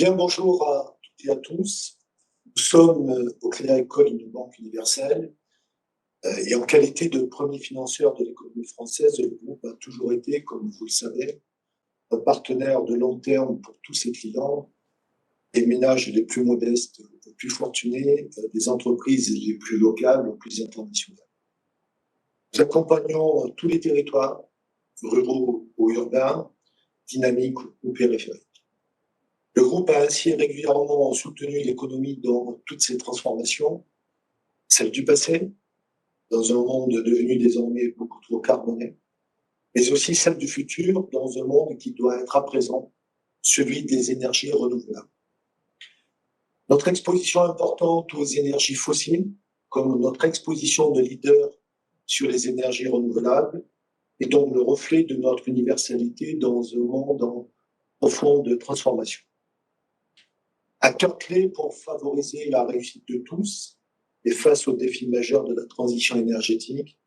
Eh bien, bonjour à toutes et à tous. Nous sommes au Crédit Agricole, une banque universelle, et en qualité de premier financeur de l'économie française, le groupe a toujours été, comme vous le savez, un partenaire de long terme pour tous ses clients, des ménages les plus modestes aux plus fortunés, des entreprises les plus locales aux plus internationales. Nous accompagnons tous les territoires, ruraux ou urbains, dynamiques ou périphériques. Le groupe a ainsi régulièrement soutenu l'économie dans toutes ses transformations, celle du passé, dans un monde devenu désormais beaucoup trop carboné, mais aussi celle du futur, dans un monde qui doit être à présent celui des énergies renouvelables. Notre exposition importante aux énergies fossiles, comme notre exposition de leader sur les énergies renouvelables, est donc le reflet de notre universalité dans un monde en profonde transformation. Acteur clé pour favoriser la réussite de tous et face aux défis majeurs de la transition énergétique,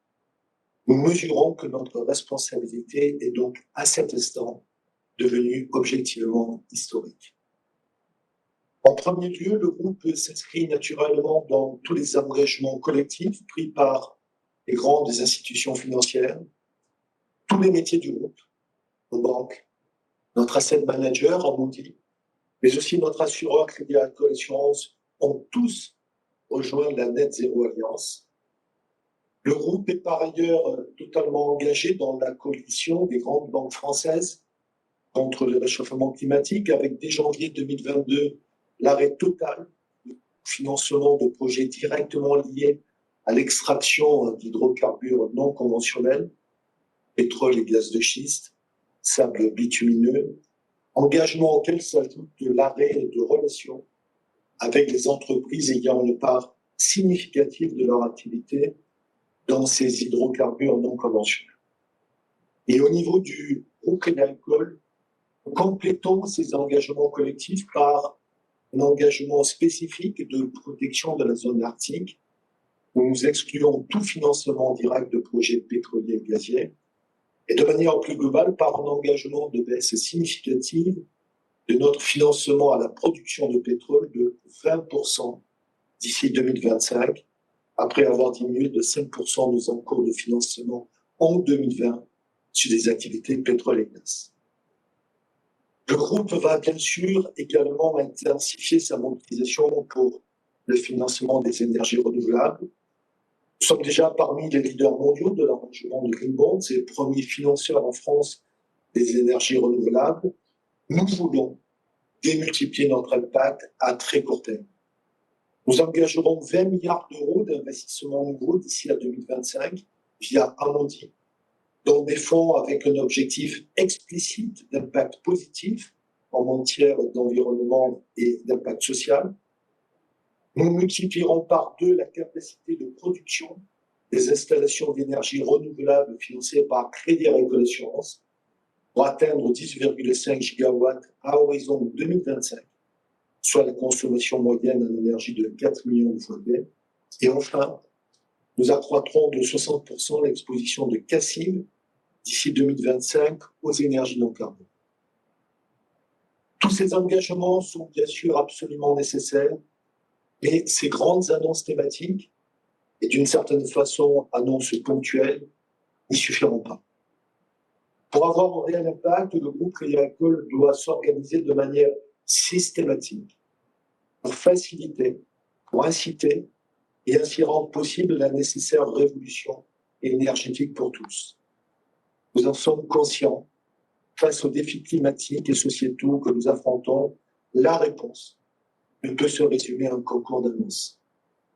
nous mesurons que notre responsabilité est donc à cet instant devenue objectivement historique. En premier lieu, le groupe s'inscrit naturellement dans tous les engagements collectifs pris par les grandes institutions financières, tous les métiers du groupe, nos banques, notre asset manager, Amundi, mais aussi notre assureur Crédit Agricole Assurance, ont tous rejoint la Net Zero Alliance. Le groupe est par ailleurs totalement engagé dans la coalition des grandes banques françaises contre le réchauffement climatique, avec dès janvier 2022 l'arrêt total du financement de projets directement liés à l'extraction d'hydrocarbures non conventionnels, pétrole et gaz de schiste, sable bitumineux, engagement auquel s'ajoute l'arrêt de relations avec les entreprises ayant une part significative de leur activité dans ces hydrocarbures non conventionnels. Et au niveau du groupe Crédit Agricole, nous complétons ces engagements collectifs par un engagement spécifique de protection de la zone arctique, où nous excluons tout financement direct de projets pétroliers et gaziers, et de manière plus globale par un engagement de baisse significative de notre financement à la production de pétrole de 20% d'ici 2025, après avoir diminué de 5% nos encours de financement en 2020 sur des activités pétrole et gaz. Le groupe va bien sûr également intensifier sa mobilisation pour le financement des énergies renouvelables. Nous sommes déjà parmi les leaders mondiaux de l'arrangement de Green Bonds et premiers financeurs en France des énergies renouvelables. Nous voulons démultiplier notre impact à très court terme. Nous engagerons 20 milliards d'euros d'investissements nouveaux d'ici à 2025 via Amundi, dans des fonds avec un objectif explicite d'impact positif en matière d'environnement et d'impact social. Nous multiplierons par 2 la capacité de production des installations d'énergie renouvelable financées par Crédit Agricole Assurance pour atteindre 10,5 gigawatts à horizon 2025, soit la consommation moyenne en énergie de 4 millions de foyers. Et enfin, nous accroîtrons de 60% l'exposition de CACIB d'ici 2025 aux énergies non carbonées. Tous ces engagements sont bien sûr absolument nécessaires, mais ces grandes annonces thématiques et d'une certaine façon annonces ponctuelles n'y suffiront pas. Pour avoir un réel impact, le groupe Crédit Agricole doit s'organiser de manière systématique pour faciliter, pour inciter et ainsi rendre possible la nécessaire révolution énergétique pour tous. Nous en sommes conscients. Face aux défis climatiques et sociétaux que nous affrontons, la réponse ne peut se résumer à un concours d'annonces.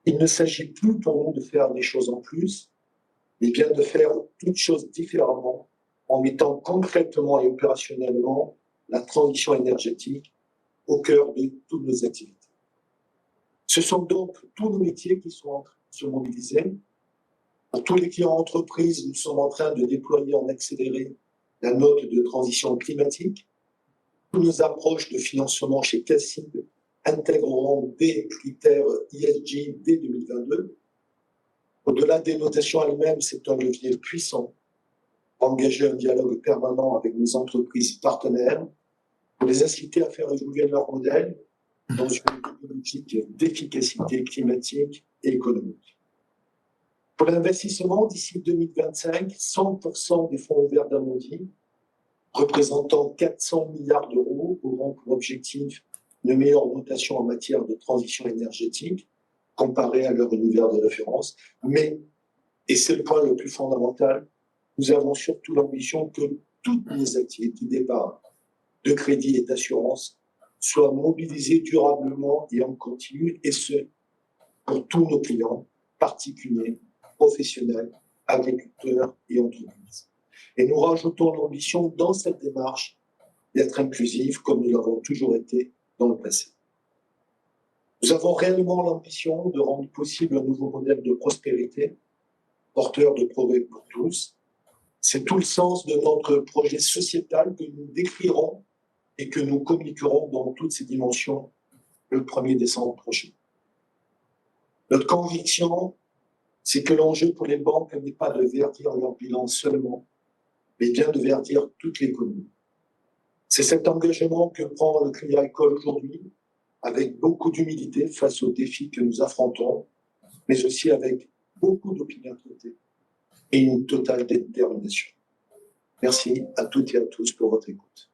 Il ne s'agit plus pour nous de faire des choses en plus, mais bien de faire toutes choses différemment en mettant concrètement et opérationnellement la transition énergétique au cœur de toutes nos activités. Ce sont donc tous nos métiers qui sont en train de se mobiliser. Pour tous les clients entreprises, nous sommes en train de déployer en accéléré la note de transition climatique. Toutes nos approches de financement chez CACIB intégreront des critères ESG dès 2022. Au-delà des notations elles-mêmes, c'est un levier puissant pour engager un dialogue permanent avec nos entreprises partenaires pour les inciter à faire évoluer leur modèle dans une politique d'efficacité climatique et économique. Pour l'investissement, d'ici 2025, 100% des fonds ouverts d'Amundi, représentant 400 milliards d'euros, auront pour objectif une meilleure dotation en matière de transition énergétique comparée à leur univers de référence. Mais, et c'est le point le plus fondamental, nous avons surtout l'ambition que toutes les activités d'épargne, de crédit et d'assurance soient mobilisées durablement et en continu, et ce, pour tous nos clients, particuliers, professionnels, agriculteurs et entreprises. Et nous rajoutons l'ambition dans cette démarche d'être inclusif comme nous l'avons toujours été dans le passé. Nous avons réellement l'ambition de rendre possible un nouveau modèle de prospérité, porteur de progrès pour tous. C'est tout le sens de notre projet sociétal que nous décrirons et que nous communiquerons dans toutes ses dimensions le 1er décembre prochain. Notre conviction, c'est que l'enjeu pour les banques n'est pas de verdir leur bilan seulement, mais bien de verdir toute l'économie. C'est cet engagement que prend le Crédit Agricole aujourd'hui, avec beaucoup d'humilité face aux défis que nous affrontons, mais aussi avec beaucoup d'opiniâtreté et une totale détermination. Merci à toutes et à tous pour votre écoute.